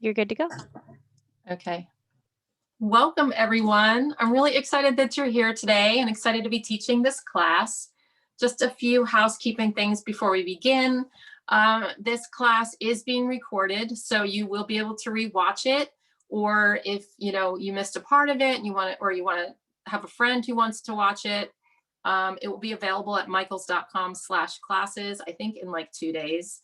You're good to go. Okay. Welcome, everyone. I'm really excited that you're here today and excited to be teaching this class. Just a few housekeeping things before we begin. This class is being recorded, so you will be able to rewatch it. Or if you missed a part of it and you want to have a friend who wants to watch it, it will be available at michaels.com/classes, I think in like 2 days.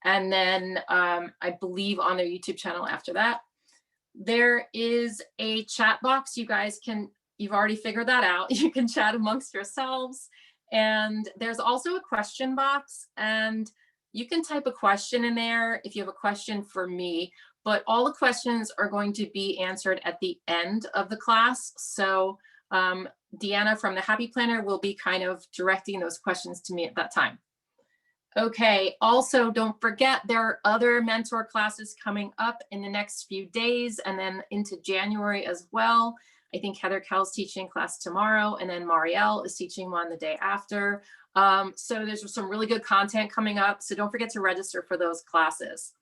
And then I believe on their YouTube channel after that. There is a chat box. You've already figured that out. You can chat amongst yourselves. And there's also a question box, and you can type a question in there if you have a question for me, but all the questions are going to be answered at the end of the class. So Deanna from the Happy Planner will be kind of directing those questions to me at that time. Okay, also don't forget there are other mentor classes coming up in the next few days and then into January as well. I think Heather Kell's teaching class tomorrow, and then Marielle is teaching one the day after. So there's some really good content coming up, so don't forget to register for those classes.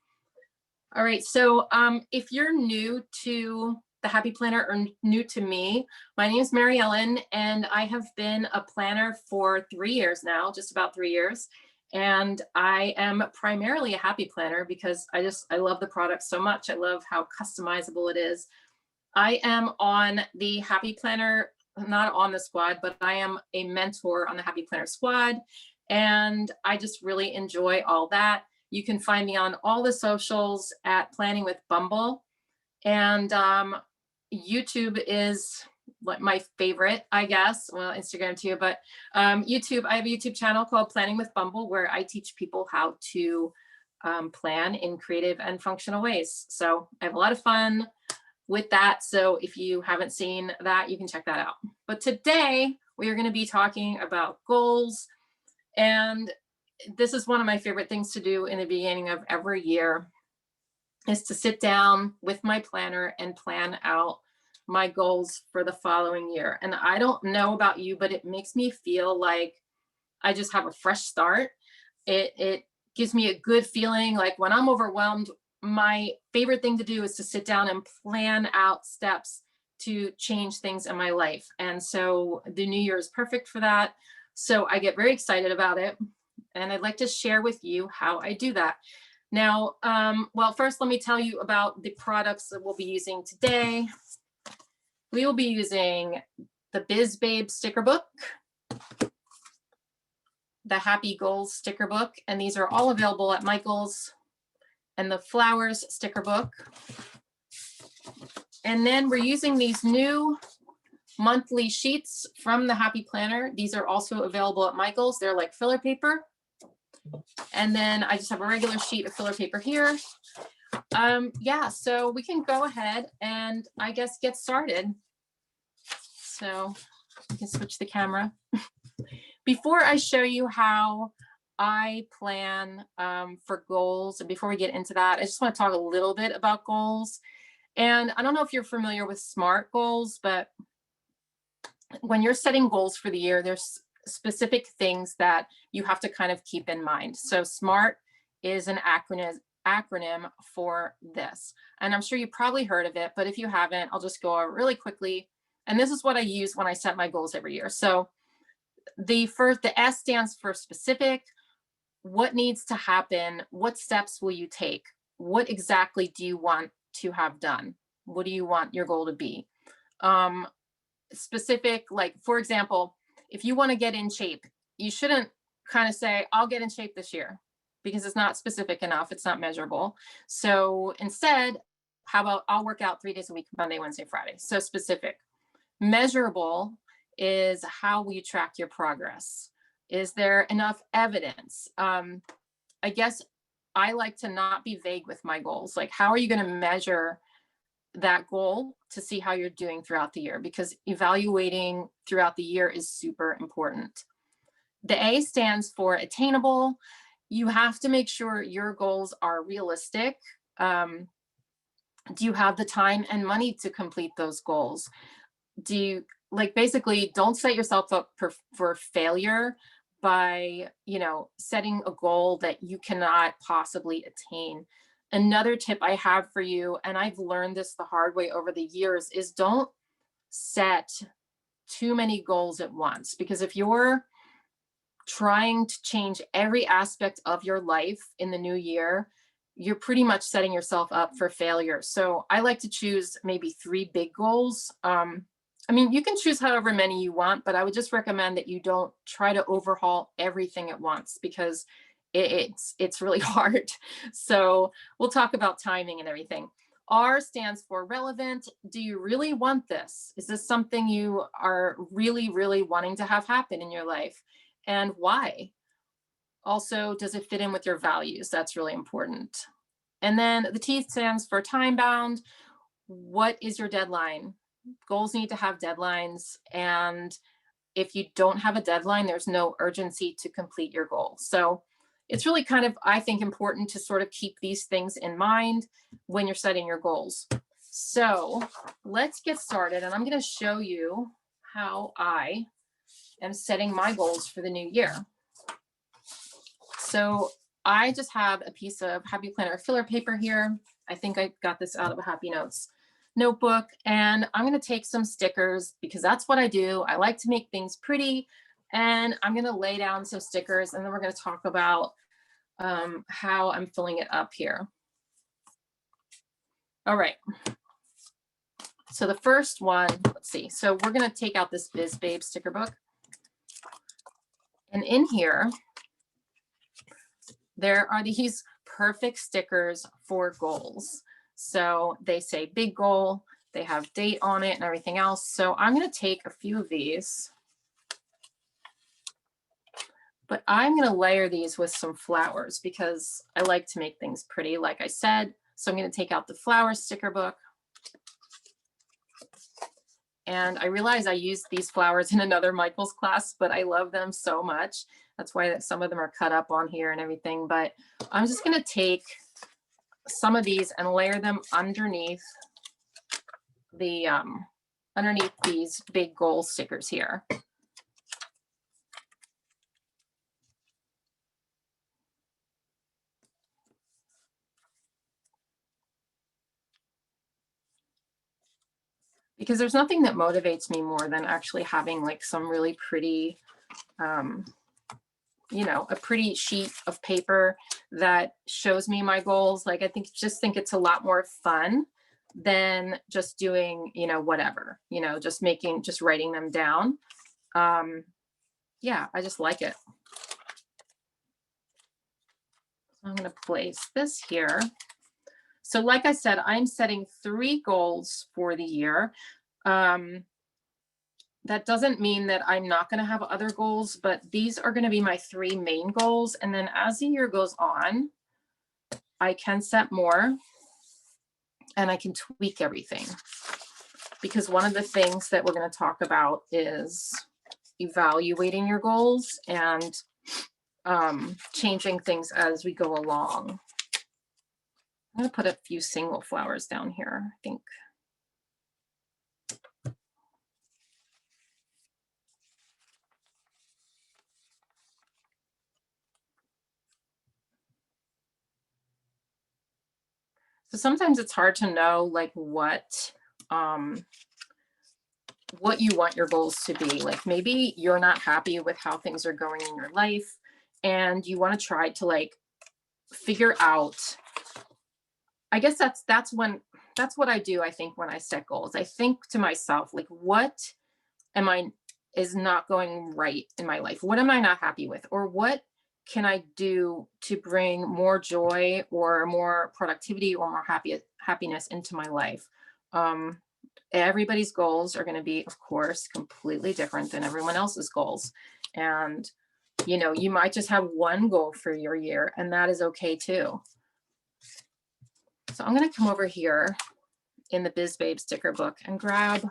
All right, so if you're new to the Happy Planner or new to me, my name is Mary Ellen, and I have been a planner for 3 years now, just about 3 years. And I am primarily a happy planner because I love the product so much. I love how customizable it is. I am on the Happy Planner, not on the squad, but I am a mentor on the Happy Planner squad. And I just really enjoy all that. You can find me on all the socials at Planning with Bumble. And YouTube is like my favorite, I guess. Well, Instagram too, but YouTube, I have a YouTube channel called Planning with Bumble where I teach people how to plan in creative and functional ways. So I have a lot of fun with that. So if you haven't seen that, you can check that out. But today we are going to be talking about goals. And this is one of my favorite things to do in the beginning of every year, is to sit down with my planner and plan out my goals for the following year. And I don't know about you, but it makes me feel like I just have a fresh start. It gives me a good feeling. Like when I'm overwhelmed, my favorite thing to do is to sit down and plan out steps to change things in my life. And so the new year is perfect for that. So I get very excited about it. And I'd like to share with you how I do that. Now, well, first, let me tell you about the products that we'll be using today. We will be using the Biz Babe sticker book, the Happy Goals sticker book, and these are all available at Michael's, and the Flowers sticker book. And then we're using these new monthly sheets from the Happy Planner. These are also available at Michael's. They're like filler paper. And then I just have a regular sheet of filler paper here. Yeah, so we can go ahead and I guess get started. So we can switch the camera. Before I show you how I plan for goals, and before we get into that, I just want to talk a little bit about goals. And I don't know if you're familiar with SMART goals, but when you're setting goals for the year, there's specific things that you have to kind of keep in mind. So SMART is an acronym for this. And I'm sure you probably heard of it, but if you haven't, I'll just go over really quickly. And this is what I use when I set my goals every year. So the S stands for specific. What needs to happen? What steps will you take? What exactly do you want to have done? What do you want your goal to be? Specific, like for example, if you want to get in shape, you shouldn't kind of say, I'll get in shape this year, because it's not specific enough. It's not measurable. So instead, how about I'll work out 3 days a week, Monday, Wednesday, Friday. So specific. Measurable is how will you track your progress? Is there enough evidence? I guess I like to not be vague with my goals. Like, how are you going to measure that goal to see how you're doing throughout the year? Because evaluating throughout the year is super important. The A stands for attainable. You have to make sure your goals are realistic. Do you have the time and money to complete those goals? Do you, like, basically don't set yourself up for failure by, setting a goal that you cannot possibly attain. Another tip I have for you, and I've learned this the hard way over the years, is don't set too many goals at once. Because if you're trying to change every aspect of your life in the new year, you're pretty much setting yourself up for failure. So I like to choose maybe 3 big goals. I mean, you can choose however many you want, but I would just recommend that you don't try to overhaul everything at once, because it's really hard. So we'll talk about timing and everything. R stands for relevant. Do you really want this? Is this something you are really, really wanting to have happen in your life? And why? Also, does it fit in with your values? That's really important. And then the T stands for time bound. What is your deadline? Goals need to have deadlines. And if you don't have a deadline, there's no urgency to complete your goal. So it's really kind of, I think, important to sort of keep these things in mind when you're setting your goals. So let's get started. And I'm going to show you how I am setting my goals for the new year. So I just have a piece of Happy Planner filler paper here. I think I got this out of a Happy Notes notebook, and I'm going to take some stickers because that's what I do. I like to make things pretty, and I'm going to lay down some stickers, and then we're going to talk about how I'm filling it up here. All right. So the first one, let's see. So we're going to take out this Biz Babe sticker book, and in here, there are these perfect stickers for goals. So they say big goal, they have date on it and everything else. So I'm going to take a few of these, but I'm going to layer these with some flowers because I like to make things pretty, like I said. So I'm going to take out the flower sticker book. And I realize I used these flowers in another Michael's class, but I love them so much. That's why some of them are cut up on here and everything. But I'm just going to take some of these and layer them underneath the underneath these big goal stickers here. Because there's nothing that motivates me more than actually having like some really pretty, you know, a pretty sheet of paper that shows me my goals. Like I just think it's a lot more fun than just doing, you know, whatever, you know, just writing them down. Yeah, I just like it. I'm going to place this here. So like I said, I'm setting 3 goals for the year. That doesn't mean that I'm not going to have other goals, but these are going to be my 3 main goals. And then as the year goes on, I can set more and I can tweak everything. Because one of the things that we're going to talk about is evaluating your goals and changing things as we go along. I'm going to put a few single flowers down here, I think. So sometimes it's hard to know like what you want your goals to be. Like maybe you're not happy with how things are going in your life and you want to try to like figure out, I guess that's what I do. I think when I set goals, I think to myself, like, what is not going right in my life? What am I not happy with? Or what can I do to bring more joy or more productivity or more happiness into my life? Everybody's goals are going to be, of course, completely different than everyone else's goals. And, you know, you might just have one goal for your year, and that is okay too. So I'm going to come over here in the Biz Babe sticker book and grab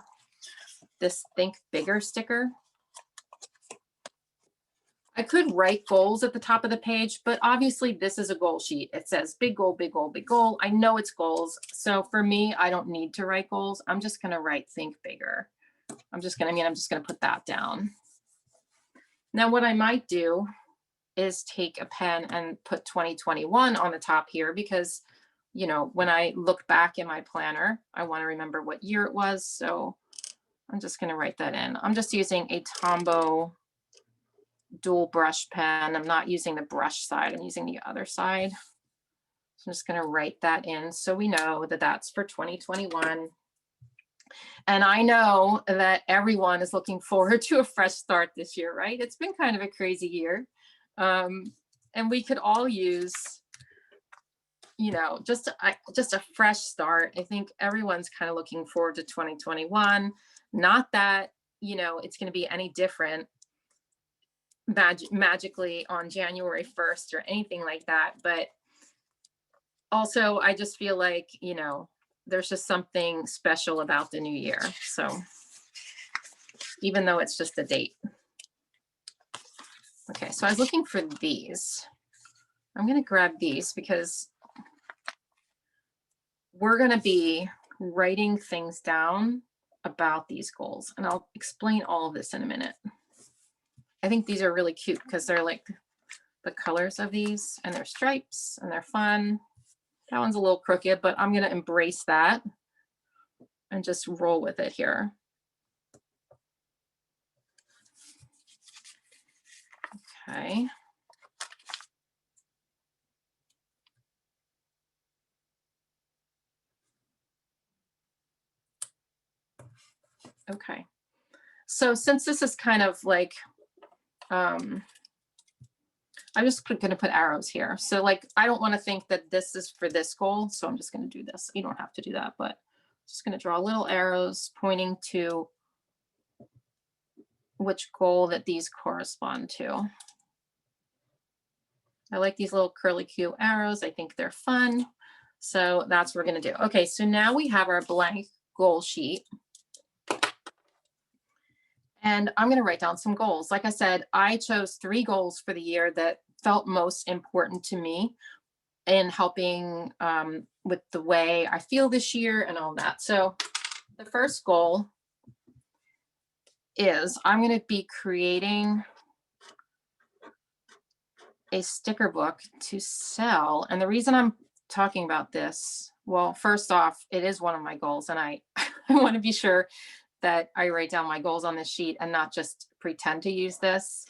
this Think Bigger sticker. I could write goals at the top of the page, but obviously this is a goal sheet. It says big goal, big goal, big goal. I know it's goals. So for me, I don't need to write goals. I'm just going to write Think Bigger. I'm just going to put that down. Now what I might do is take a pen and put 2021 on the top here because you know, when I look back in my planner, I want to remember what year it was. So I'm just going to write that in. I'm just using a Tombow dual brush pen. I'm not using the brush side. I'm using the other side. So I'm just going to write that in so we know that that's for 2021. And I know that everyone is looking forward to a fresh start this year, right? It's been kind of a crazy year. And we could all use, you know, just a fresh start. I think everyone's kind of looking forward to 2021. Not that, you know, it's going to be any different magically on January 1st or anything like that. But also, I just feel like, you know, there's just something special about the new year. So even though it's just a date. Okay, so I was looking for these. I'm going to grab these because we're going to be writing things down about these goals. And I'll explain all of this in a minute. I think these are really cute because they're like the colors of these, and they're stripes and they're fun. That one's a little crooked, but I'm going to embrace that and just roll with it here. Okay. Okay. So since this is kind of like, I'm just going to put arrows here. So like, I don't want to think that this is for this goal. So I'm just going to do this. You don't have to do that, but I'm just going to draw little arrows pointing to which goal that these correspond to. I like these little curly Q arrows. I think they're fun. So that's what we're going to do. Okay, so now we have our blank goal sheet. And I'm going to write down some goals. Like I said, I chose 3 goals for the year that felt most important to me in helping with the way I feel this year and all that. So the first goal is I'm going to be creating a sticker book to sell. And the reason I'm talking about this, well, first off, it is one of my goals, and I want to be sure that I write down my goals on this sheet and not just pretend to use this,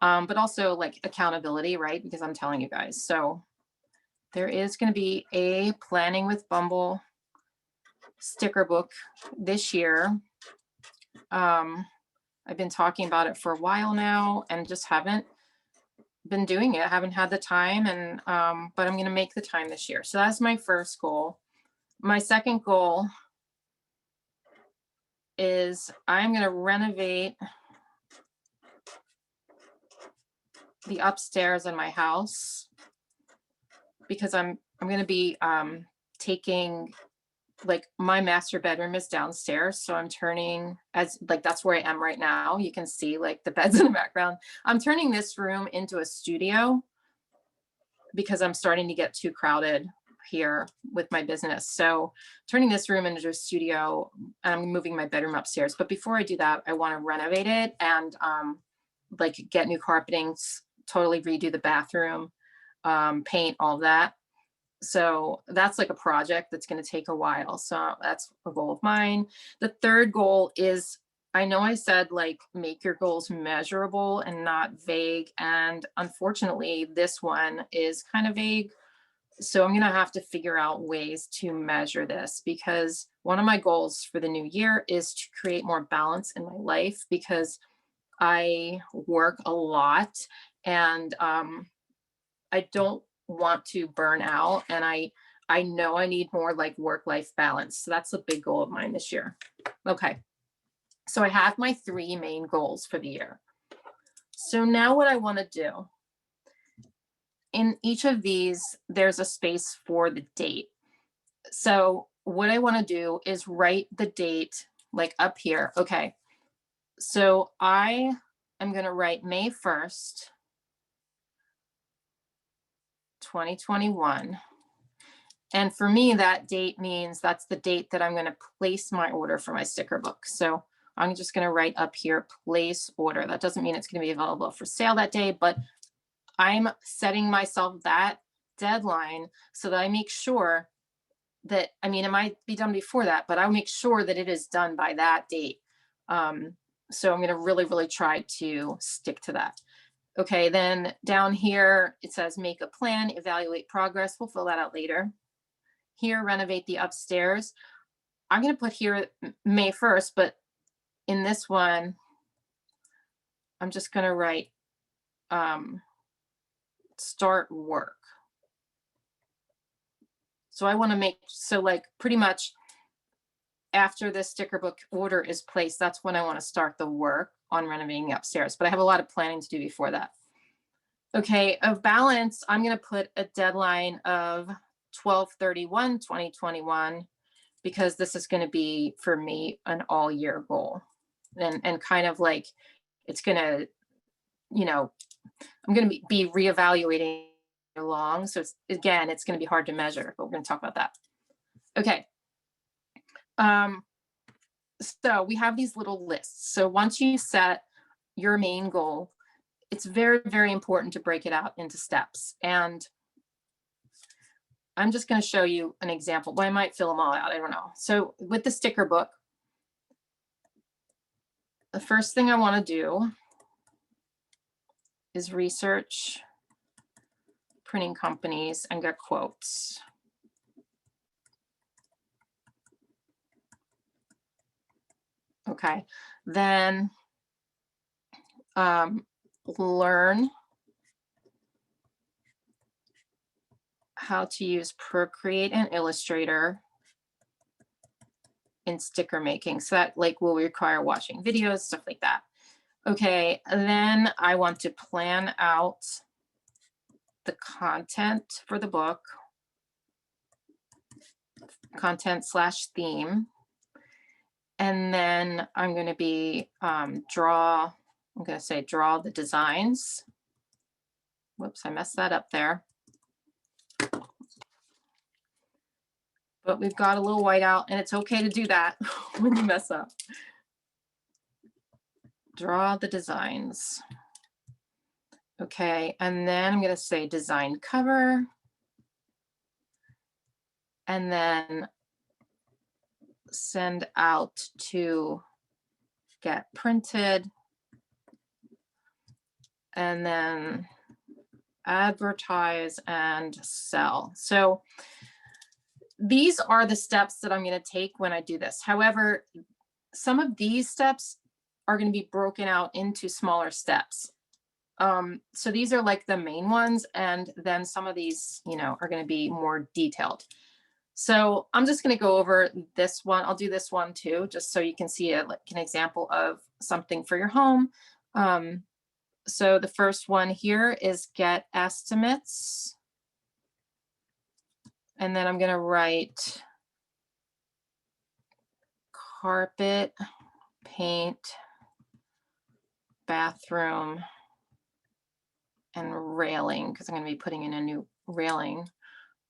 but also like accountability, right? Because I'm telling you guys. So there is going to be a Planning with Bumble sticker book this year. I've been talking about it for a while now and just haven't been doing it. I haven't had the time, and but I'm going to make the time this year. So that's my first goal. My second goal is I'm going to renovate the upstairs in my house because I'm going to be taking, like, my master bedroom is downstairs, so I'm turning, as like that's where I am right now. You can see like the beds in the background. I'm turning this room into a studio because I'm starting to get too crowded here with my business. So turning this room into a studio, and I'm moving my bedroom upstairs. But before I do that, I want to renovate it and like get new carpeting, totally redo the bathroom, paint, all that. So that's like a project that's going to take a while. So that's a goal of mine. The third goal is, I know I said like make your goals measurable and not vague. And unfortunately, this one is kind of vague. So I'm going to have to figure out ways to measure this, because one of my goals for the new year is to create more balance in my life, because I work a lot and I don't want to burn out, and I know I need more like work-life balance. So that's a big goal of mine this year. Okay. So I have my 3 main goals for the year. So now what I want to do, in each of these, there's a space for the date. So what I want to do is write the date like up here. Okay. So I am going to write May 1st, 2021. And for me, that date means that's the date that I'm going to place my order for my sticker book. So I'm just going to write up here, place order. That doesn't mean it's going to be available for sale that day, but I'm setting myself that deadline so that I make sure that, I mean, it might be done before that, but I'll make sure that it is done by that date. So I'm going to really, really try to stick to that. Okay, then down here, it says make a plan, evaluate progress. We'll fill that out later. Here, renovate the upstairs. I'm going to put here May 1st, but in this one, I'm just going to write start work. So I want to make, so like pretty much after this sticker book order is placed, that's when I want to start the work on renovating the upstairs. But I have a lot of planning to do before that. Okay, of balance, I'm going to put a deadline of 12/31/2021 because this is going to be for me an all year goal, and kind of like it's going to, you know, I'm going to be reevaluating along. So it's, again, it's going to be hard to measure, but we're going to talk about that. Okay. So we have these little lists. So once you set your main goal, it's very, very important to break it out into steps. And I'm just going to show you an example. Well, I might fill them all out. I don't know. So with the sticker book, the first thing I want to do is research printing companies and get quotes. Okay, then learn how to use Procreate and Illustrator in sticker making. So that like will require watching videos, stuff like that. Okay, and then I want to plan out the content for the book, content/theme. And then I'm going to be draw the designs. Whoops, I messed that up there. But we've got a little whiteout, and it's okay to do that when you mess up. Draw the designs. Okay, and then I'm going to say design cover. And then send out to get printed. And then advertise and sell. So these are the steps that I'm going to take when I do this. However, some of these steps are going to be broken out into smaller steps. So these are like the main ones, and then some of these, you know, are going to be more detailed. So I'm just going to go over this one. I'll do this one too, just so you can see like an example of something for your home. So the first one here is get estimates. And then I'm going to write carpet, paint, bathroom, and railing, because I'm going to be putting in a new railing.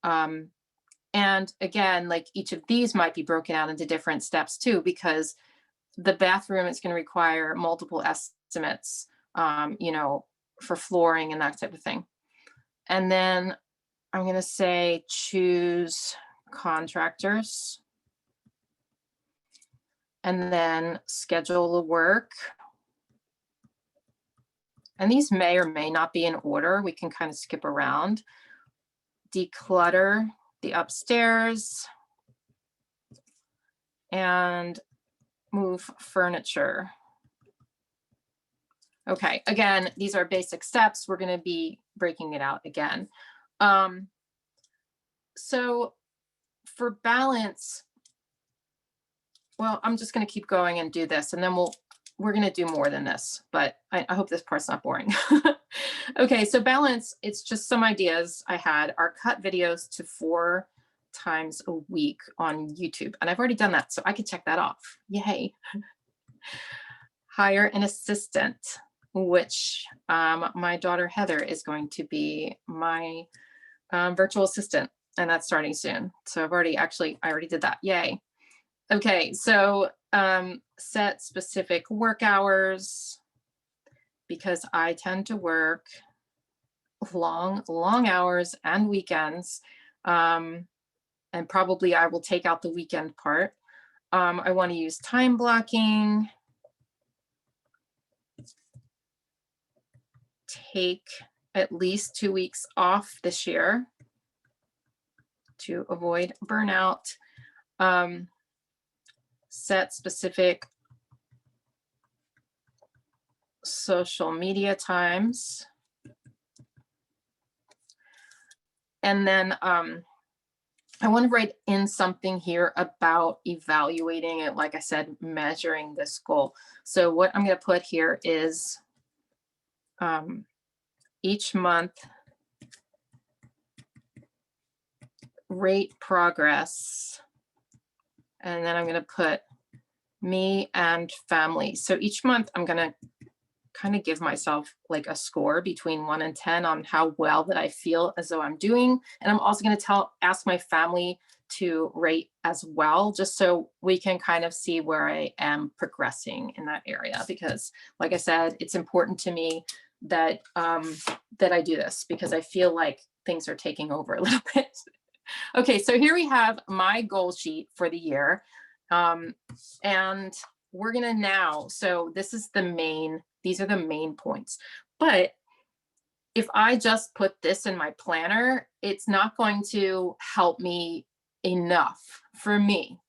And again, like each of these might be broken out into different steps too, because the bathroom is going to require multiple estimates, you know, for flooring and that type of thing. And then I'm going to say choose contractors. And then schedule the work. And these may or may not be in order. We can kind of skip around. Declutter the upstairs and move furniture. Okay, again, these are basic steps. We're going to be breaking it out again. So for balance, well, I'm just going to keep going and do this, and then we're going to do more than this, but I hope this part's not boring. Okay, so balance, it's just some ideas I had are cut videos to 4 times a week on YouTube. And I've already done that, so I could check that off. Yay. Hire an assistant, which my daughter Heather is going to be my virtual assistant, and that's starting soon. So I already did that. Yay. Okay, so set specific work hours, because I tend to work long hours and weekends. and probably I will take out the weekend part. I want to use time blocking. Take at least 2 weeks off this year to avoid burnout. Set specific social media times. And then I want to write in something here about evaluating it. Like I said, measuring this goal. So what I'm going to put here is each month rate progress. And then I'm going to put me and family. So each month I'm going to kind of give myself like a score between 1 and 10 on how well that I feel as though I'm doing. And I'm also going to ask my family to rate as well, just so we can kind of see where I am progressing in that area. Because like I said, it's important to me that that I do this, because I feel like things are taking over a little bit. Okay, so here we have my goal sheet for the year. And we're gonna now, so this is the main, these are the main points. But if I just put this in my planner, it's not going to help me enough for me,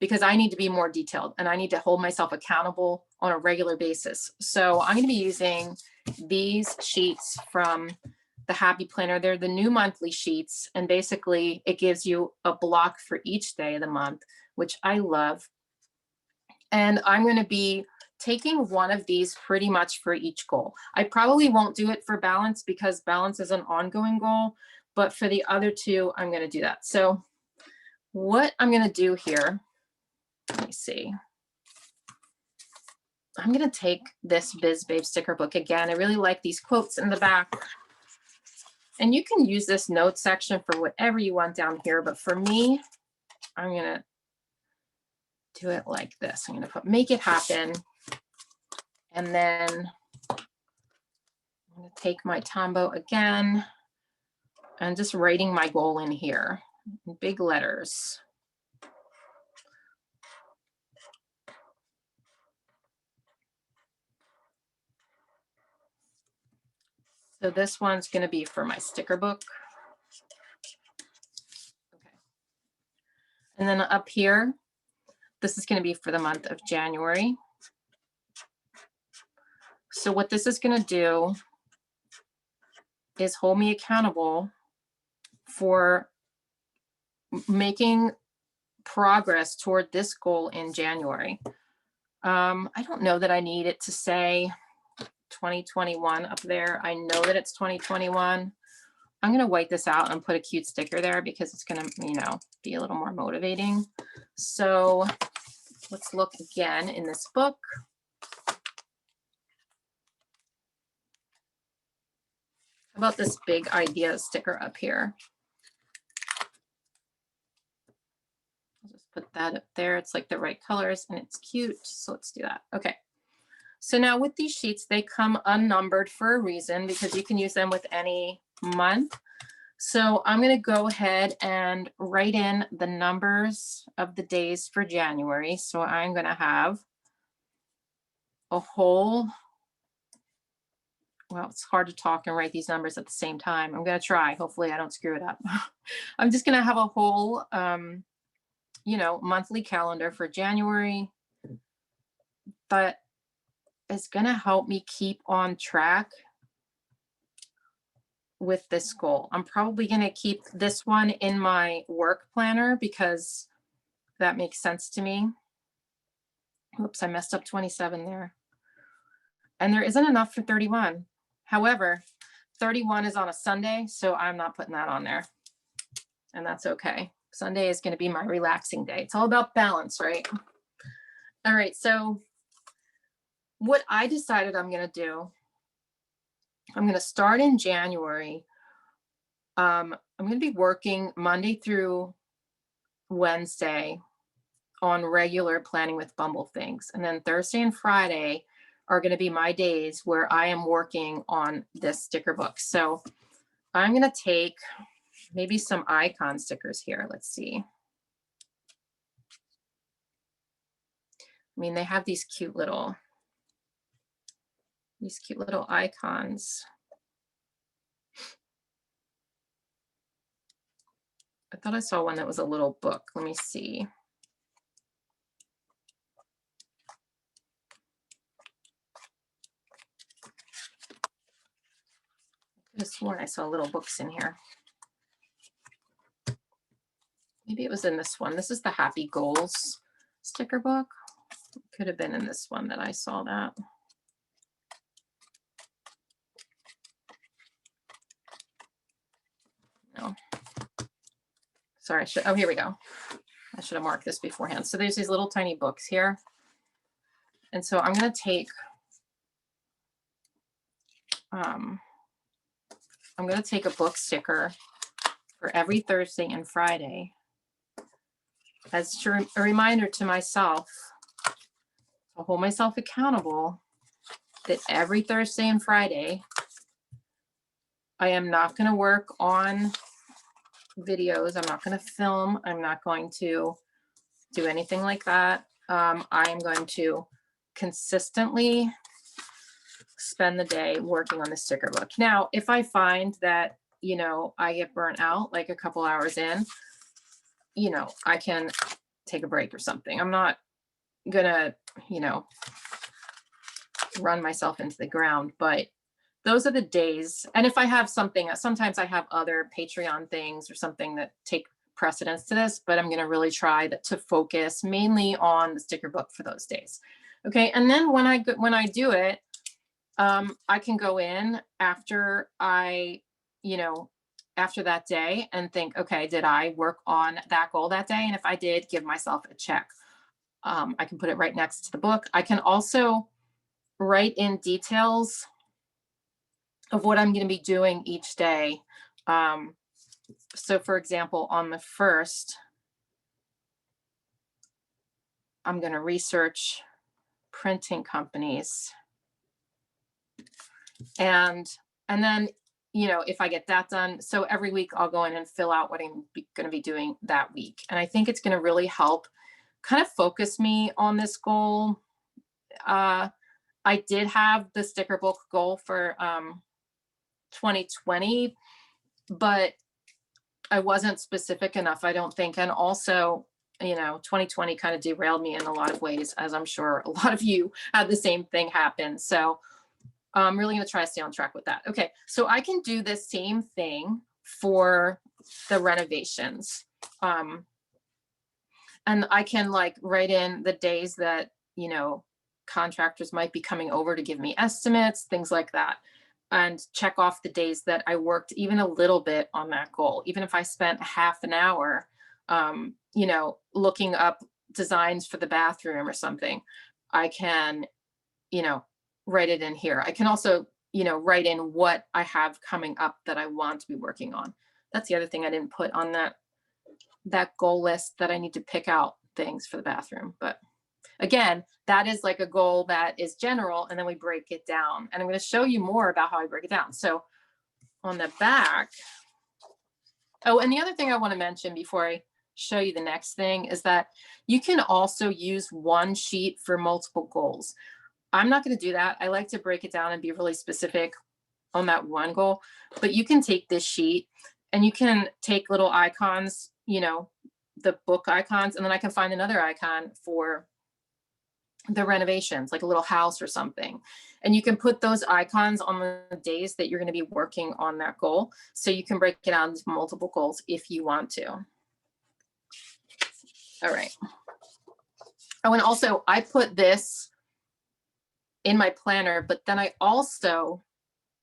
because I need to be more detailed and I need to hold myself accountable on a regular basis. So I'm going to be using these sheets from the Happy Planner. They're the new monthly sheets, and basically it gives you a block for each day of the month, which I love. And I'm going to be taking one of these pretty much for each goal. I probably won't do it for balance because balance is an ongoing goal, but for the other two, I'm going to do that. So what I'm going to do here, let me see. I'm going to take this Biz Babe sticker book again. I really like these quotes in the back. And you can use this note section for whatever you want down here. But for me, I'm going to do it like this. I'm going to put make it happen. And then I'm going to take my Tombow again and just writing my goal in here in big letters. So this one's going to be for my sticker book. Okay. And then up here, this is going to be for the month of January. So what this is going to do is hold me accountable for making progress toward this goal in January. I don't know that I need it to say 2021 up there. I know that it's 2021. I'm going to white this out and put a cute sticker there because it's going to, you know, be a little more motivating. So let's look again in this book. How about this big idea sticker up here? I'll just put that up there. It's like the right colors and it's cute. So let's do that. Okay. So now with these sheets, they come unnumbered for a reason because you can use them with any month. So I'm going to go ahead and write in the numbers of the days for January. So I'm going to have a whole, well, it's hard to talk and write these numbers at the same time. I'm going to try. Hopefully I don't screw it up. I'm just going to have a whole, you know, monthly calendar for January. But is going to help me keep on track with this goal. I'm probably going to keep this one in my work planner because that makes sense to me. Oops, I messed up 27 there. And there isn't enough for 31. However, 31 is on a Sunday, so I'm not putting that on there. And that's okay. Sunday is going to be my relaxing day. It's all about balance, right? All right, so what I decided I'm going to do, I'm going to start in January. I'm going to be working Monday through Wednesday on regular planning with Bumble things. And then Thursday and Friday are going to be my days where I am working on this sticker book. So I'm going to take maybe some icon stickers here. Let's see. I mean, they have these cute little icons. I thought I saw one that was a little book. Let me see. I could have sworn I saw little books in here. Maybe it was in this one. This is the Happy Goals sticker book. It could have been in this one that I saw that. No. Sorry, oh, here we go. I should have marked this beforehand. So there's these little tiny books here. And so I'm going to take, a book sticker for every Thursday and Friday as a reminder to myself, to hold myself accountable, that every Thursday and Friday, I am not going to work on videos. I'm not going to film. I'm not going to do anything like that. I am going to consistently spend the day working on the sticker book. Now, if I find that, you know, I get burnt out like a couple hours in, you know, I can take a break or something. I'm not gonna, you know, run myself into the ground, but those are the days. And if I have something, sometimes I have other Patreon things or something that take precedence to this, but I'm going to really try to focus mainly on the sticker book for those days. Okay. And then when I do it, I can go in after after that day and think, okay, did I work on that goal that day? And if I did, give myself a check. I can put it right next to the book. I can also write in details of what I'm going to be doing each day. So for example, on the 1st, I'm going to research printing companies. And then, you know, if I get that done, so every week I'll go in and fill out what I'm going to be doing that week. And I think it's going to really help kind of focus me on this goal. I did have the sticker book goal for 2020, but I wasn't specific enough, I don't think. And also, you know, 2020 kind of derailed me in a lot of ways, as I'm sure a lot of you had the same thing happen. So I'm really going to try to stay on track with that. Okay, so I can do the same thing for the renovations. And I can like write in the days that, you know, contractors might be coming over to give me estimates, things like that, and check off the days that I worked even a little bit on that goal. Even if I spent half an hour, you know, looking up designs for the bathroom or something, I can, you know, write it in here. I can also, you know, write in what I have coming up that I want to be working on. That's the other thing I didn't put on that goal list, that I need to pick out things for the bathroom. But again, that is like a goal that is general, and then we break it down. And I'm going to show you more about how I break it down. So on the back, oh, and the other thing I want to mention before I show you the next thing is that you can also use one sheet for multiple goals. I'm not going to do that. I like to break it down and be really specific on that one goal, but you can take this sheet and you can take little icons, you know, the book icons, and then I can find another icon for the renovations, like a little house or something. And you can put those icons on the days that you're going to be working on that goal. So you can break it down into multiple goals if you want to. All right. Oh, and also I put this in my planner, but then I also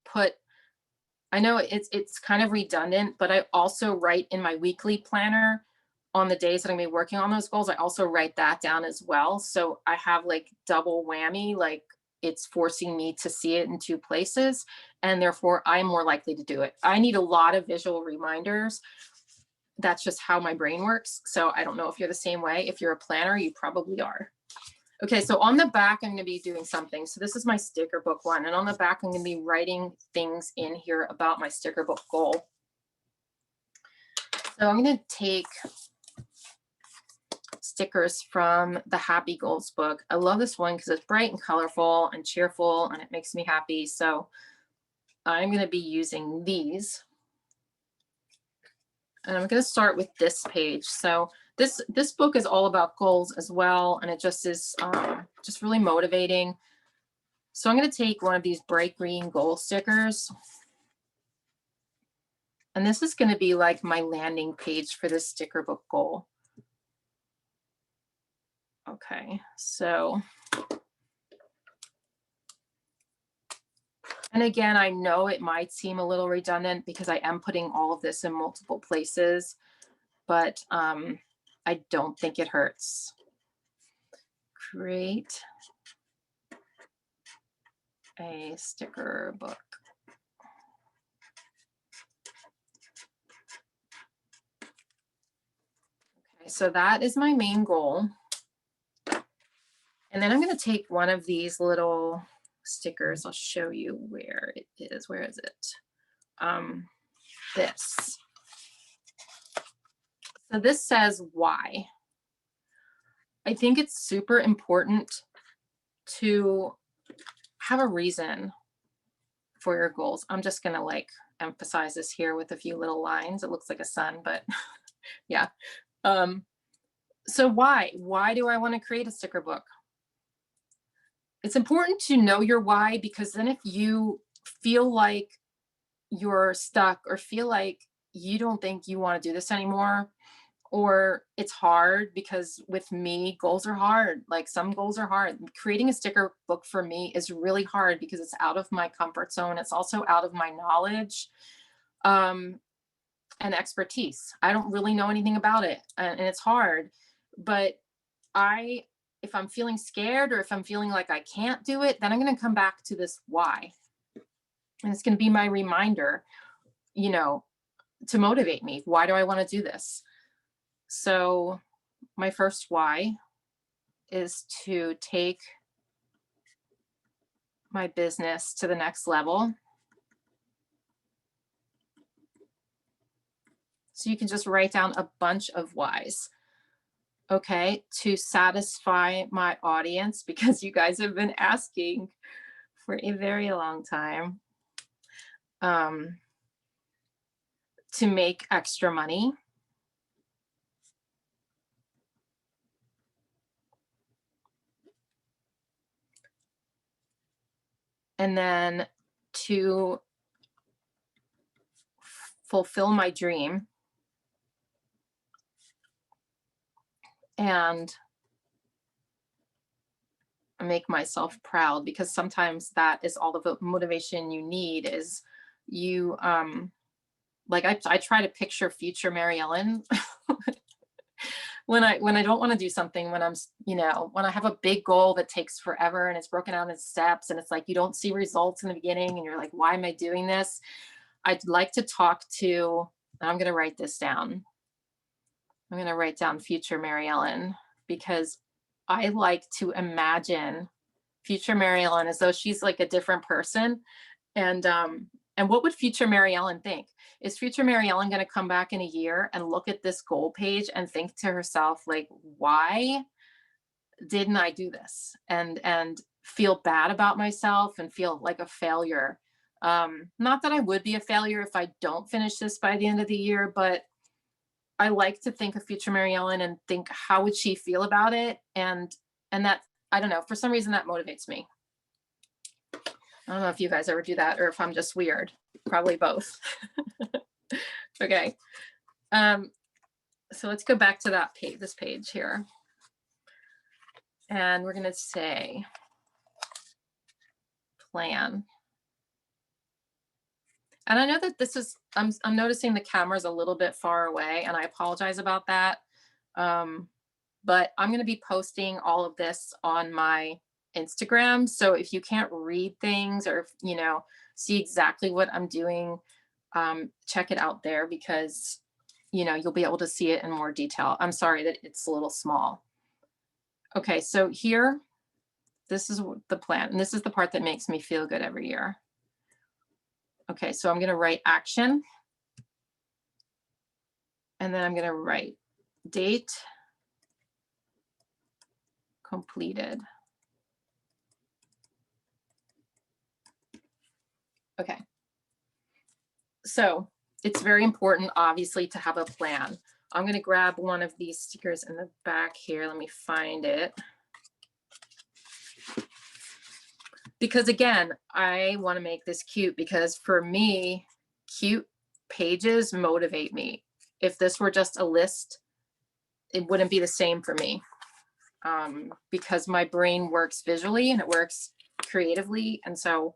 put, I know it's kind of redundant, but I also write in my weekly planner on the days that I'm going to be working on those goals. I also write that down as well. So I have like double whammy, like it's forcing me to see it in two places, and therefore I'm more likely to do it. I need a lot of visual reminders. That's just how my brain works. So I don't know if you're the same way. If you're a planner, you probably are. Okay, so on the back, I'm going to be doing something. So this is my sticker book one. And on the back, I'm going to be writing things in here about my sticker book goal. So I'm going to take stickers from the Happy Goals book. I love this one because it's bright and colorful and cheerful, and it makes me happy. So I'm going to be using these. And I'm going to start with this page. So this book is all about goals as well, and it just is just really motivating. So I'm going to take one of these bright green goal stickers. And this is going to be like my landing page for this sticker book goal. Okay, so, and again, I know it might seem a little redundant because I am putting all of this in multiple places, but I don't think it hurts. Create a sticker book. Okay, so that is my main goal. And then I'm going to take one of these little stickers. I'll show you where it is. Where is it? This. So this says why. I think it's super important to have a reason for your goals. I'm just going to like emphasize this here with a few little lines. It looks like a sun, but yeah. So why do I want to create a sticker book? It's important to know your why, because then if you feel like you're stuck or feel like you don't think you want to do this anymore, or it's hard, because with me, goals are hard. Like some goals are hard. Creating a sticker book for me is really hard because it's out of my comfort zone. It's also out of my knowledge and expertise. I don't really know anything about it, and it's hard. But if I'm feeling scared or if I'm feeling like I can't do it, then I'm going to come back to this why. And it's going to be my reminder, you know, to motivate me. Why do I want to do this? So my first why is to take my business to the next level. So you can just write down a bunch of whys. Okay, to satisfy my audience, because you guys have been asking for a very long time. To make extra money. And then to fulfill my dream. And make myself proud, because sometimes that is all the motivation you need. Is you like I try to picture future Mary Ellen when I don't want to do something, when I'm, you know, when I have a big goal that takes forever and it's broken out in steps and it's like you don't see results in the beginning and you're like, why am I doing this? I'd like to talk to, I'm going to write this down. I'm going to write down future Mary Ellen, because I like to imagine future Mary Ellen as though she's like a different person. And what would future Mary Ellen think? Is future Mary Ellen going to come back in a year and look at this goal page and think to herself, like, why didn't I do this? And feel bad about myself and feel like a failure. Not that I would be a failure if I don't finish this by the end of the year, but I like to think of future Mary Ellen and think, how would she feel about it? And that, I don't know, for some reason that motivates me. I don't know if you guys ever do that or if I'm just weird. Probably both. Okay. So let's go back to that page, this page here. And we're going to say plan. And I know that this is, I'm noticing the camera's a little bit far away, and I apologize about that. But I'm going to be posting all of this on my Instagram. So if you can't read things or, you know, see exactly what I'm doing, check it out there, because, you know, you'll be able to see it in more detail. I'm sorry that it's a little small. Okay, so here, this is the plan. And this is the part that makes me feel good every year. Okay, so I'm going to write action. And then I'm going to write date completed. Okay. So it's very important, obviously, to have a plan. I'm going to grab one of these stickers in the back here. Let me find it. Because again, I want to make this cute because for me, cute pages motivate me. If this were just a list, it wouldn't be the same for me, because my brain works visually and it works creatively. And so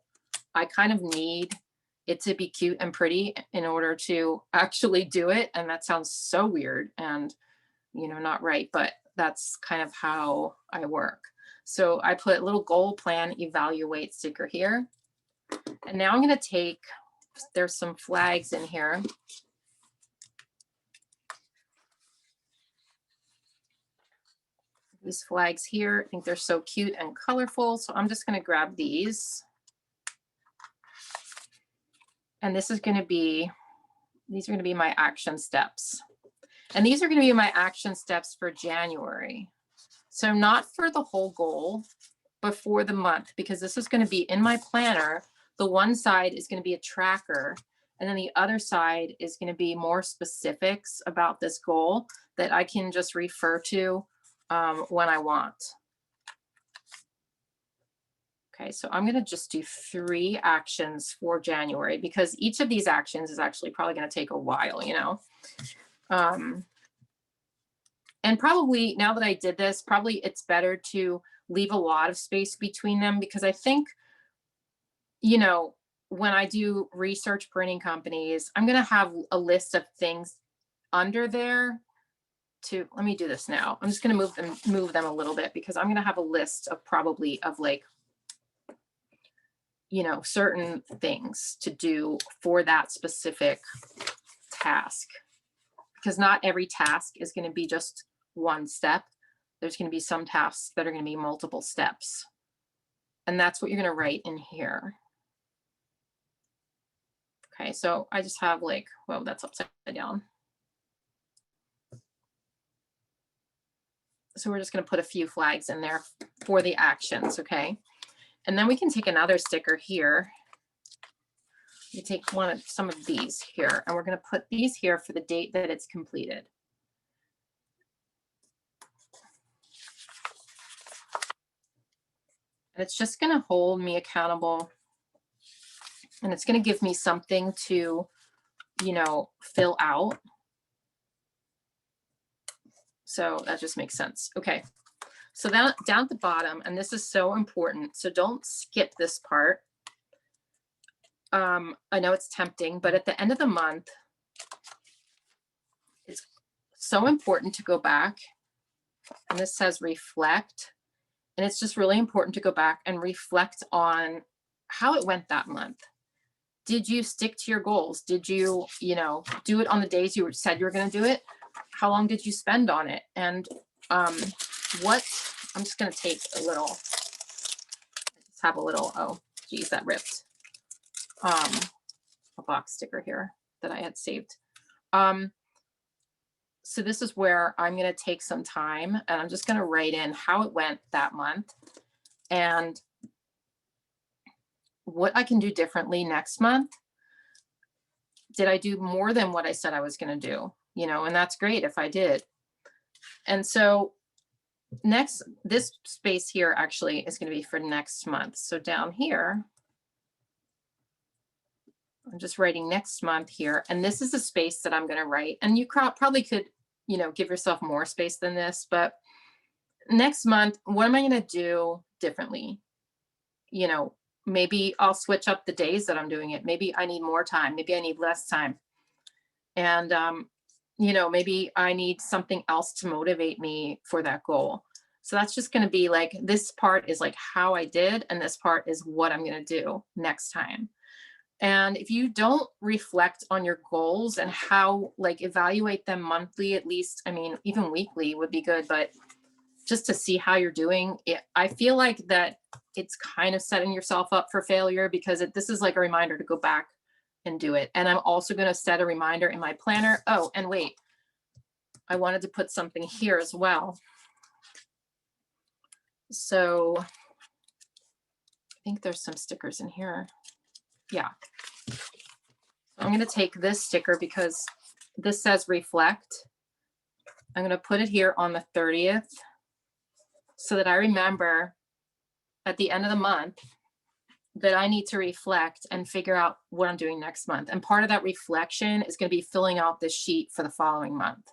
I kind of need it to be cute and pretty in order to actually do it. And that sounds so weird and, you know, not right, but that's kind of how I work. So I put a little goal plan evaluate sticker here. And now I'm going to take, there's some flags in here. These flags here, I think they're so cute and colorful. So I'm just going to grab these. And this is going to be, these are going to be my action steps. And these are going to be my action steps for January. So not for the whole goal, but for the month, because this is going to be in my planner. The one side is going to be a tracker. And then the other side is going to be more specifics about this goal that I can just refer to when I want. Okay, so I'm going to just do 3 actions for January because each of these actions is actually probably going to take a while, you know. And probably now that I did this, probably it's better to leave a lot of space between them because I think, you know, when I do research printing companies, I'm going to have a list of things under there to, let me do this now. I'm just going to move them a little bit because I'm going to have a list of probably of like, you know, certain things to do for that specific task, because not every task is going to be just one step. There's going to be some tasks that are going to be multiple steps. And that's what you're going to write in here. Okay, so I just have like, well, that's upside down. So we're just going to put a few flags in there for the actions, okay? And then we can take another sticker here. You take some of these here, and we're going to put these here for the date that it's completed. And it's just going to hold me accountable, and it's going to give me something to, you know, fill out. So that just makes sense. Okay. So then down at the bottom, and this is so important, so don't skip this part. I know it's tempting, but at the end of the month, it's so important to go back. And this says reflect. And it's just really important to go back and reflect on how it went that month. Did you stick to your goals? Did you, you know, do it on the days you said you were going to do it? How long did you spend on it? And what, I'm just going to take a little, just have a little, oh, geez, that ripped. A box sticker here that I had saved. So this is where I'm going to take some time and I'm just going to write in how it went that month and what I can do differently next month. Did I do more than what I said I was going to do? You know, and that's great if I did. And so next, this space here actually is going to be for next month. So down here, I'm just writing next month here. And this is the space that I'm going to write. And you probably could, you know, give yourself more space than this, but next month, what am I going to do differently? You know, maybe I'll switch up the days that I'm doing it. Maybe I need more time. Maybe I need less time. And, you know, maybe I need something else to motivate me for that goal. So that's just going to be like, this part is like how I did, and this part is what I'm going to do next time. And if you don't reflect on your goals and how, like, evaluate them monthly, at least, I mean, even weekly would be good, but just to see how you're doing it, I feel like that it's kind of setting yourself up for failure because this is like a reminder to go back and do it. And I'm also going to set a reminder in my planner. Oh, and wait, I wanted to put something here as well. So I think there's some stickers in here. Yeah. I'm going to take this sticker because this says reflect. I'm going to put it here on the 30th so that I remember at the end of the month that I need to reflect and figure out what I'm doing next month. And part of that reflection is going to be filling out this sheet for the following month.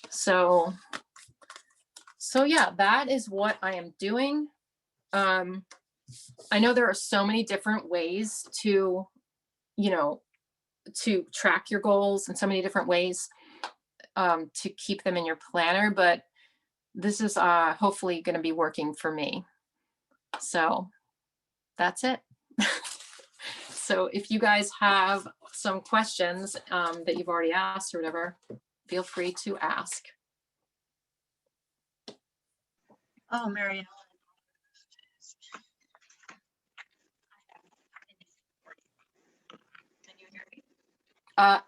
So yeah, that is what I am doing. I know there are so many different ways to, to track your goals and so many different ways to keep them in your planner, but this is hopefully going to be working for me. So that's it. So if you guys have some questions that you've already asked or whatever, feel free to ask. Oh, Mary. Can you hear me?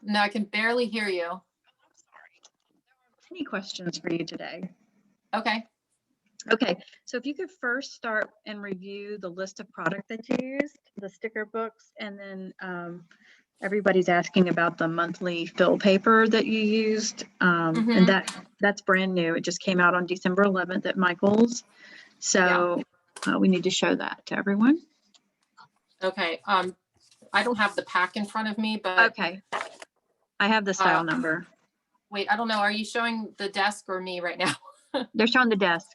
No, I can barely hear you. I'm sorry. There are many questions for you today. Okay. Okay, so if you could first start and review the list of product that you used, the sticker books, and then everybody's asking about the monthly fill paper that you used, and that's brand new. It just came out on December 11th at Michael's, so we need to show that to everyone. Okay. I don't have the pack in front of me, but okay, I have the style number. Wait, I don't know. Are you showing the desk or me right now? They're showing the desk.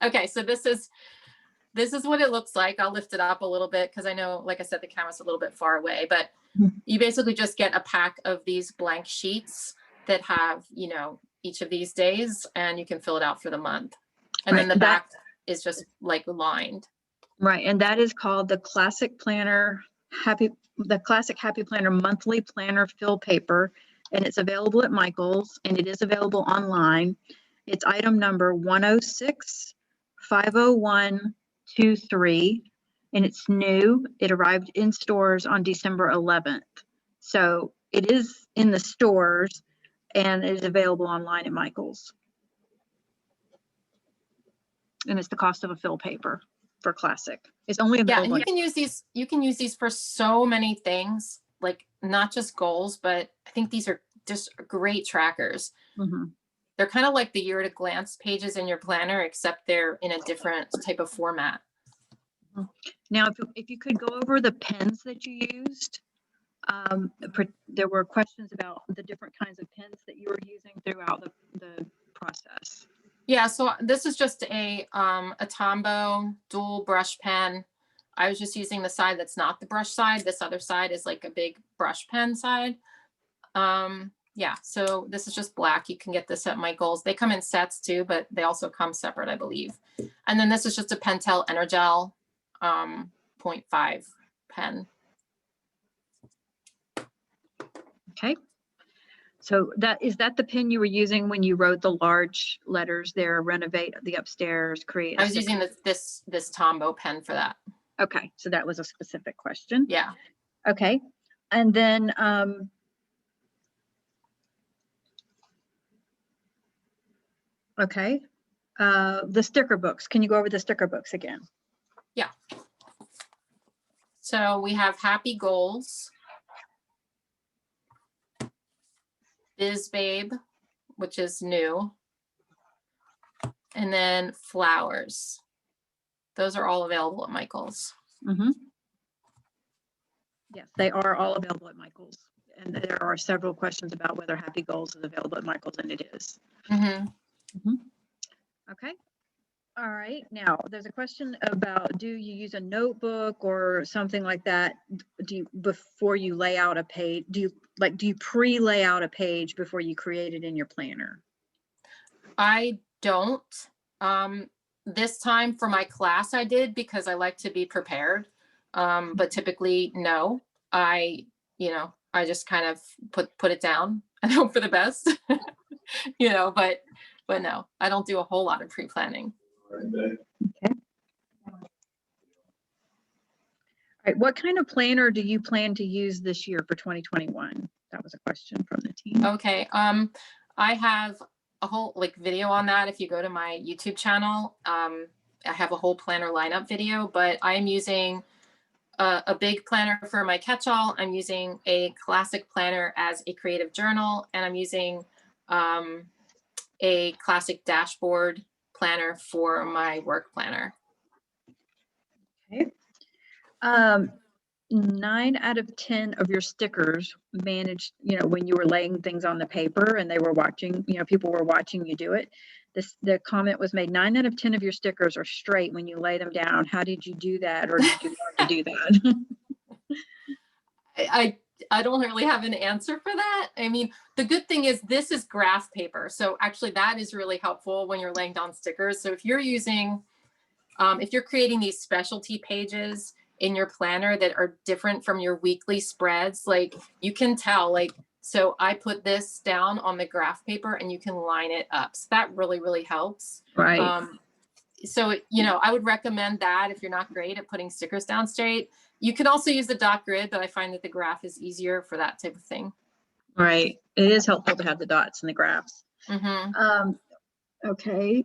Okay, so this is what it looks like. I'll lift it up a little bit because I know, like I said, the camera's a little bit far away, but you basically just get a pack of these blank sheets that have, each of these days, and you can fill it out for the month. And then the back is just like lined. Right, and that is called the Classic Planner Happy Planner Monthly Planner Fill Paper, and it's available at Michael's, and it is available online. It's item number 106-50123, and it's new. It arrived in stores on December 11th. So it is in the stores and is available online at Michael's. And it's the cost of a fill paper for Classic. It's only available. Yeah, and you can use these for so many things, like not just goals, but I think these are just great trackers. They're kind of like the year at a glance pages in your planner, except they're in a different type of format. Now, if you could go over the pens that you used, there were questions about the different kinds of pens that you were using throughout the process. Yeah, so this is just a Tombow dual brush pen. I was just using the side that's not the brush side. This other side is like a big brush pen side. Yeah, so this is just black. You can get this at Michael's. They come in sets too, but they also come separate, I believe. And then this is just a Pentel Energel 0.5 pen. Okay. So is that the pen you were using when you wrote the large letters there, renovate the upstairs, create? I was using this Tombow pen for that. Okay, so that was a specific question. Yeah. Okay, and then okay, the sticker books. Can you go over the sticker books again? Yeah. So we have Happy Goals, Biz Babe, which is new, and then Flowers. Those are all available at Michael's. Yes, they are all available at Michael's. And there are several questions about whether Happy Goals is available at Michael's, and it is. Okay. All right. Now, there's a question about, do you use a notebook or something like that? Before you lay out a page, do you pre-lay out a page before you create it in your planner? I don't. This time for my class I did because I like to be prepared. But typically, no. I just kind of put it down and hope for the best. But no, I don't do a whole lot of pre-planning. Okay. All right. What kind of planner do you plan to use this year for 2021? That was a question from the team. Okay. I have a whole like video on that. If you go to my YouTube channel, I have a whole planner lineup video, but I'm using a big planner for my catch-all. I'm using a classic planner as a creative journal, and I'm using a classic dashboard planner for my work planner. Okay. 9 out of 10 of your stickers managed, when you were laying things on the paper and they were watching, people were watching you do it. The comment was made, 9 out of 10 of your stickers are straight when you lay them down. How did you do that? Or did you learn to do that? I don't really have an answer for that. I mean, the good thing is this is graph paper. So actually that is really helpful when you're laying down stickers. So if you're using, if you're creating these specialty pages in your planner that are different from your weekly spreads, like you can tell, like, so I put this down on the graph paper and you can line it up. So that really, really helps. Right. So, I would recommend that if you're not great at putting stickers down straight. You can also use the dot grid, but I find that the graph is easier for that type of thing. Right. It is helpful to have the dots and the graphs. Mm-hmm. Okay.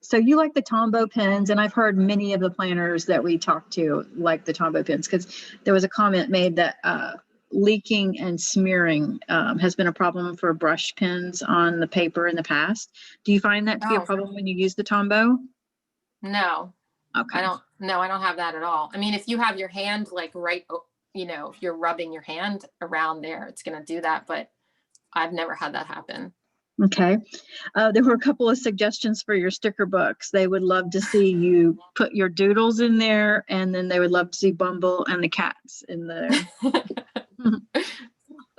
So you like the Tombow pens, and I've heard many of the planners that we talked to like the Tombow pens, because there was a comment made that leaking and smearing has been a problem for brush pens on the paper in the past. Do you find that to be a problem when you use the Tombow? No. Okay. I don't have that at all. I mean, if you have your hand like right, if you're rubbing your hand around there, it's going to do that, but I've never had that happen. Okay. There were a couple of suggestions for your sticker books. They would love to see you put your doodles in there, and then they would love to see Bumble and the cats in there.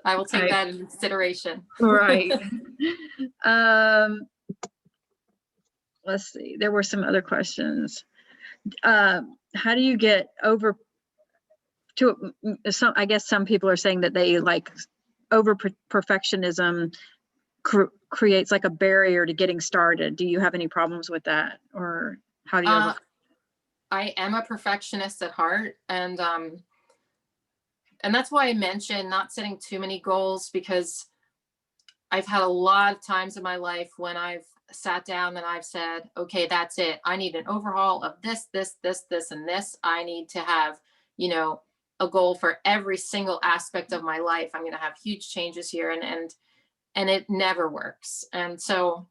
I will take that into consideration. Right. Let's see. There were some other questions. How do you get over to some? I guess some people are saying that they like over perfectionism creates like a barrier to getting started. Do you have any problems with that, or how do you? I am a perfectionist at heart, and that's why I mentioned not setting too many goals, because I've had a lot of times in my life when I've sat down and I've said, okay, that's it. I need an overhaul of this, this, this, this, and this. I need to have, a goal for every single aspect of my life. I'm going to have huge changes here, and it never works. And so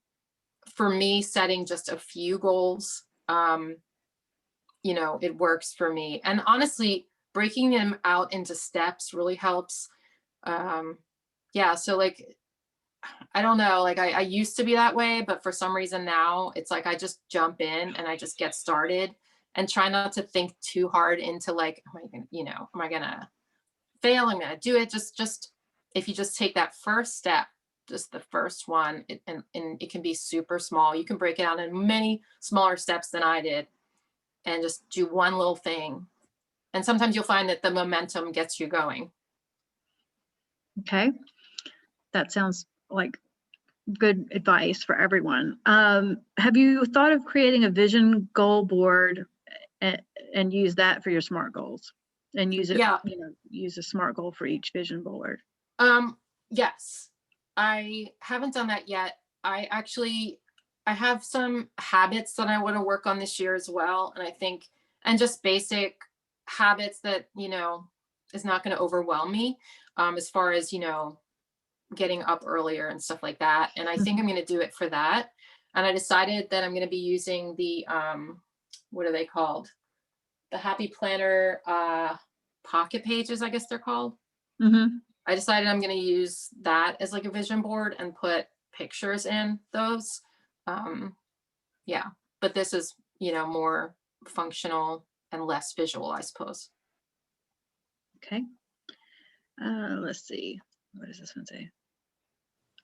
for me, setting just a few goals, it works for me. And honestly, breaking them out into steps really helps. Yeah. So like, I don't know, like I used to be that way, but for some reason now it's like I just jump in and I just get started and try not to think too hard into like, am I gonna fail? I'm gonna do it. Just if you just take that first step, just the first one, and it can be super small. You can break it out in many smaller steps than I did, and just do one little thing. And sometimes you'll find that the momentum gets you going. Okay. That sounds like good advice for everyone. Have you thought of creating a vision goal board and use that for your SMART goals, and use it, use a SMART goal for each vision board? Yes, I haven't done that yet. I have some habits that I want to work on this year as well. And I think, and just basic habits that, is not going to overwhelm me, as far as, getting up earlier and stuff like that. And I think I'm going to do it for that. And I decided that I'm going to be using the, what are they called? The Happy Planner pocket pages, I guess they're called. Mm-hmm. I decided I'm going to use that as like a vision board and put pictures in those. Yeah, but this is, more functional and less visual, I suppose. Okay. Let's see. What does this one say?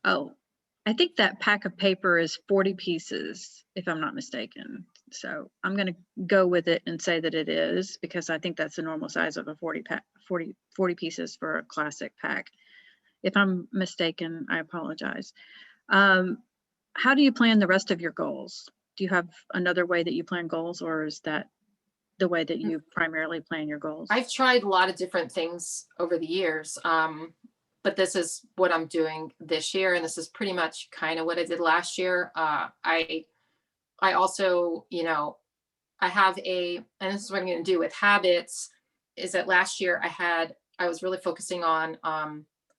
Oh, I think that pack of paper is 40 pieces, if I'm not mistaken. So I'm going to go with it and say that it is, because I think that's the normal size of a 40 pieces for a classic pack. If I'm mistaken, I apologize. How do you plan the rest of your goals? Do you have another way that you plan goals, or is that the way that you primarily plan your goals? I've tried a lot of different things over the years. but this is what I'm doing this year. And this is pretty much kind of what I did last year. I also, I have and this is what I'm going to do with habits, is that last year I was really focusing on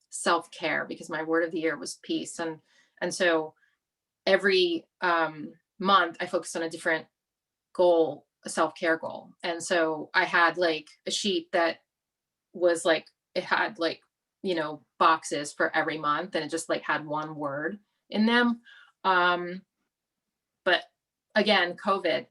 self-care, because my word of the year was peace. And so every month I focused on a different goal, a self-care goal. And so I had like a sheet that was like, it had like, boxes for every month, and it just like had one word in them. But again, COVID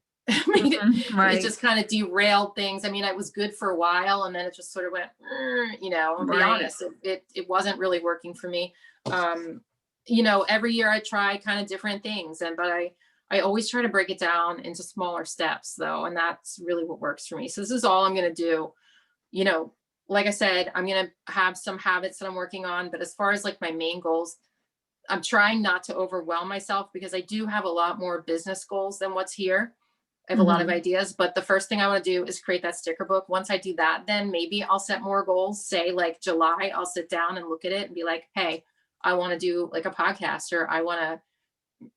made it Right. just kind of derailed things. I mean, it was good for a while, and then it just sort of went, I'll be Right. honest, it wasn't really working for me. Every year I try kind of different things, but I always try to break it down into smaller steps though. And that's really what works for me. So this is all I'm going to do. Like I said, I'm going to have some habits that I'm working on, but as far as like my main goals, I'm trying not to overwhelm myself, because I do have a lot more business goals than what's here. I have a lot of ideas, but the first thing I want to do is create that sticker book. Once I do that, then maybe I'll set more goals. Say like July, I'll sit down and look at it and be like, hey, I want to do like a podcast, or I want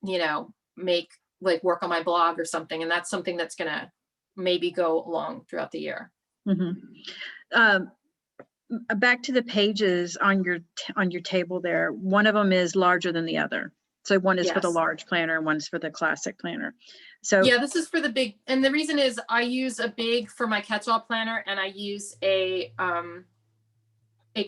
to, make like work on my blog or something. And that's something that's going to maybe go along throughout the year. Back to the pages on your table there. One of them is larger than the other. So one is for the Yes. large planner, and one's for the classic planner. So yeah, this is for the big. And the reason is I use a big for my catch-all planner, and I use a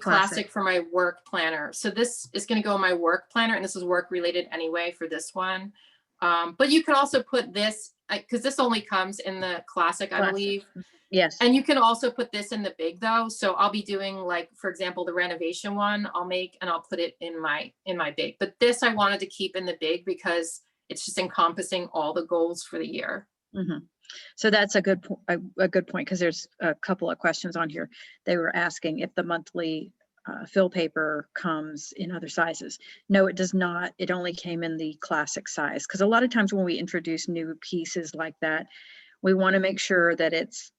classic for my work planner. So this is going to go in my work planner, and this is work related anyway for this one. But you can also put this, because this only comes in the classic, I believe. Yes. And you can also put this in the big though. So I'll be doing like, for example, the renovation one I'll make, and I'll put it in my big. But this I wanted to keep in the big because it's just encompassing all the goals for the year. So that's a good point, because there's a couple of questions on here. They were asking if the monthly fill paper comes in other sizes. No, it does not. It only came in the classic size, because a lot of times when we introduce new pieces like that, we want to make sure that it's,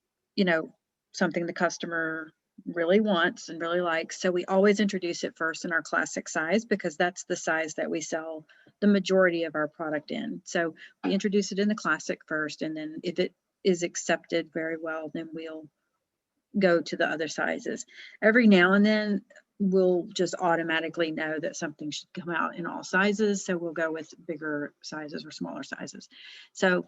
something the customer really wants and really likes. So we always introduce it first in our classic size, because that's the size that we sell the majority of our product in. So we introduce it in the classic first, and then if it is accepted very well, then we'll go to the other sizes. Every now and then we'll just automatically know that something should come out in all sizes, so we'll go with bigger sizes or smaller sizes. So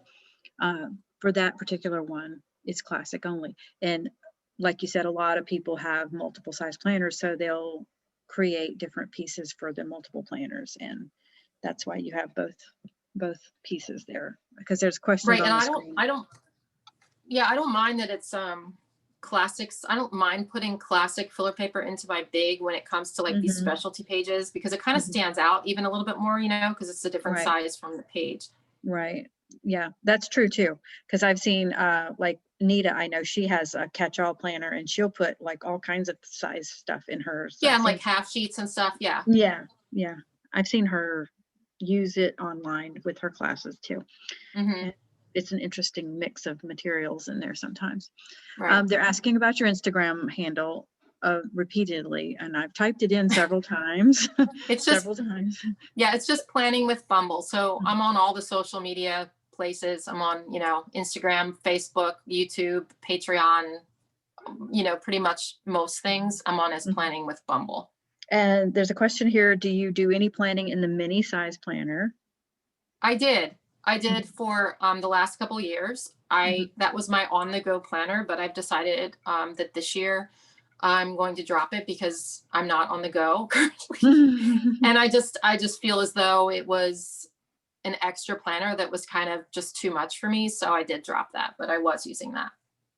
for that particular one, it's classic only. And like you said, a lot of people have multiple size planners, so they'll create different pieces for the multiple planners, and that's why you have both pieces there, because there's questions Right. on And the screen. I don't mind that it's classics. I don't mind putting classic filler paper into my big when it comes to like these specialty pages, because it kind of stands out even a little bit more, because it's a different size from the page. Right. Yeah, that's true too. Because I've seen like Nita, I know she has a catch-all planner, and she'll put like all kinds of size stuff in hers. Yeah, and like half sheets and stuff. Yeah. Yeah. I've seen her use it online with her classes too. It's an interesting mix of materials in there sometimes. Right. They're asking about your Instagram handle repeatedly, and I've typed it in several times. It's just several times. Yeah, it's just planning with Bumble. So I'm on all the social media places. I'm on, Instagram, Facebook, YouTube, Patreon, pretty much most things I'm on as planning with Bumble. And there's a question here. Do you do any planning in the mini size planner? I did for the last couple of years. That was my on the go planner, but I've decided that this year I'm going to drop it because I'm not on the go currently. And I just feel as though it was an extra planner that was kind of just too much for me. So I did drop that, but I was using that.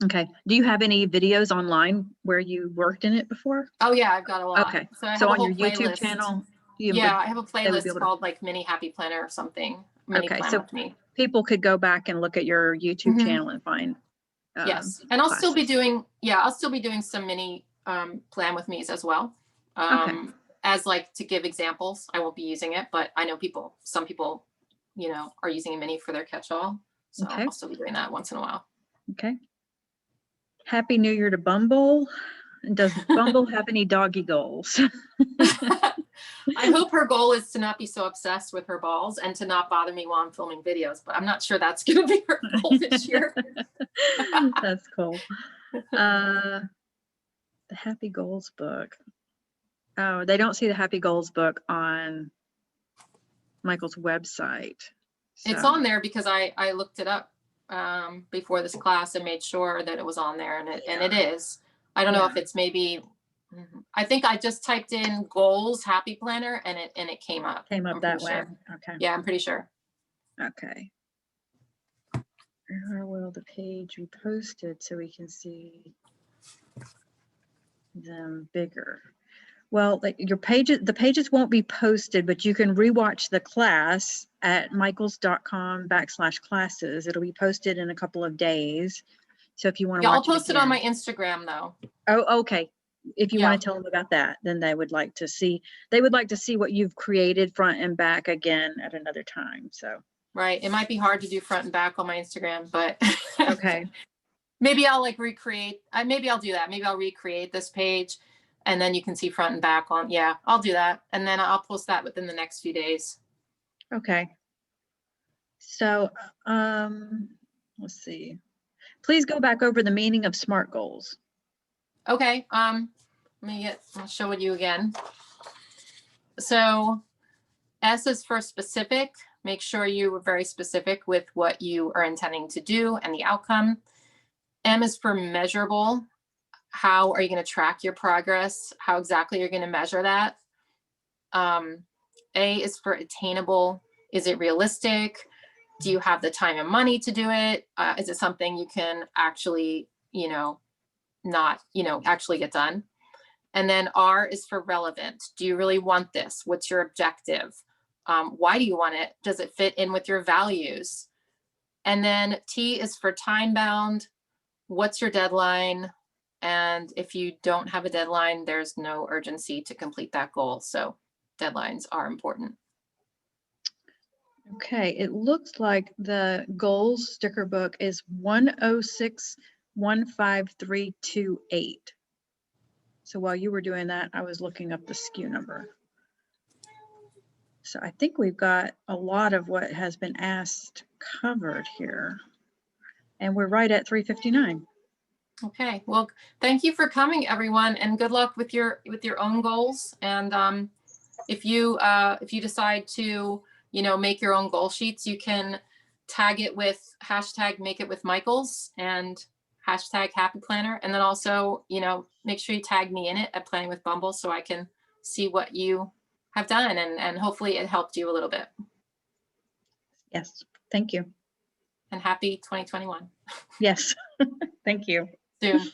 Okay. Do you have any videos online where you worked in it before? Oh yeah, I've got a lot. Okay. So I have So a on whole your YouTube playlist. channel? I have a playlist called like Mini Happy Planner or something. Okay. So people could go back and look at your YouTube channel and find. Yes. And I'll still be doing some mini plan with me's as well. As like to give examples. I won't be using it, but I know some people, are using a mini for their catch-all. So I'll still be doing that once in a while. Okay. Happy New Year to Bumble. Does Bumble have any doggy goals? I hope her goal is to not be so obsessed with her balls and to not bother me while I'm filming videos, but I'm not sure that's going to be her goal this year. That's cool. The Happy Goals book. Oh, they don't see the Happy Goals book on Michael's website. It's So, on there because I looked it up before this class and made sure that it was on there, and it is. I don't know if it's maybe, I think I just typed in goals happy planner and it came up. Came up that way. Sure. Okay. Yeah, I'm pretty sure. Okay. Where will the page be posted so we can see them bigger? Well, like your pages, the pages won't be posted, but you can rewatch the class at michaels.com/classes. It'll be posted in a couple of days. So if you want to Yeah, I'll watch it post it on my again. Instagram though. Oh, okay. If you Yeah. want to tell them about that, then they would like to see what you've created front and back again at another time. So, Right. It might be hard to do front and back on my Instagram, but okay. maybe I'll like recreate. Maybe I'll do that. Maybe I'll recreate this page and then you can see front and back on. Yeah, I'll do that. And then I'll post that within the next few days. Okay. So, let's see. Please go back over the meaning of SMART goals. Okay. I'll show it you again. So S is for specific. Make sure you are very specific with what you are intending to do and the outcome. M is for measurable. How are you going to track your progress? How exactly you're going to measure that? A is for attainable. Is it realistic? Do you have the time and money to do it? Is it something you can actually, actually get done? And then R is for relevant. Do you really want this? What's your objective? Why do you want it? Does it fit in with your values? And then T is for time bound. What's your deadline? And if you don't have a deadline, there's no urgency to complete that goal. So deadlines are important. Okay, it looks like the goals sticker book is 106-15328. So while you were doing that, I was looking up the SKU number. So I think we've got a lot of what has been asked covered here. And we're right at 3:59. Okay, well, thank you for coming, everyone, and good luck with your own goals. And if you decide to make your own goal sheets, you can tag it with #MakeItWithMichaels and #HappyPlanner, and then also make sure you tag me in it at Planning with Bumble so I can see what you have done, and hopefully it helped you a little bit. Yes, thank you. And happy 2021. Yes, thank you. Soon.